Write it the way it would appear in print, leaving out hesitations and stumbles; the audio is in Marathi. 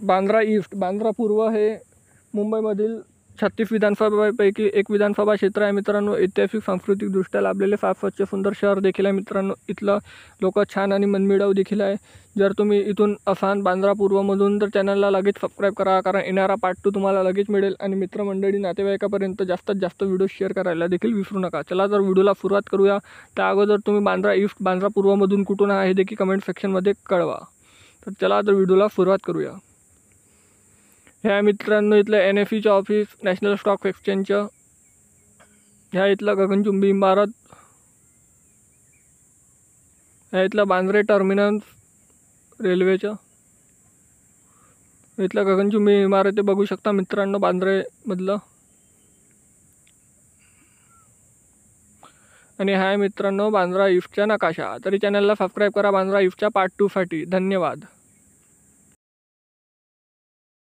बांद्रा ईस्ट, बांद्रा पूर्व हे मुंबईमधील 36 विधानसभापैकी एक विधानसभा क्षेत्र आहे मित्रांनो. ऐतिहासिक सांस्कृतिकदृष्ट्या लाभलेले फार स्वच्छ सुंदर शहर देखील आहे मित्रांनो. इथलं लोक छान आणि मनमिळाऊ देखील आहे. जर तुम्ही इथून असाल बांद्रा पूर्वमधून तर चॅनलला लगेच सबस्क्राईब करा, कारण येणारा पार्ट 2 तुम्हाला लगेच मिळेल. आणि मित्रमंडळी नातेवाईकापर्यंत जास्तीत जास्त व्हिडिओ शेअर करायला देखील विसरू नका. चला तर व्हिडिओला सुरुवात करूया. त्या अगोदर तुम्ही बांद्रा ईस्ट, बांद्रा पूर्वमधून कुठून आहे हे देखील कमेंट सेक्शनमध्ये कळवा. तर चला तर व्हिडिओला सुरुवात करूया. ह्या मित्रांनो इथलं NFEचं ऑफिस, नॅशनल स्टॉक एक्सचेंजचं. ह्या इथलं गगनचुंबी इमारत. ह्या इथलं बांद्रे टर्मिनस रेल्वेचं. इथलं गगनचुंबी इमारत ते बघू शकता मित्रांनो बांद्रेमधलं. आणि हा मित्रांनो बांद्रा ईस्टचा नकाशा. तरी चॅनलला सबस्क्राईब करा बांद्रा ईस्टच्या पार्ट 2साठी. धन्यवाद.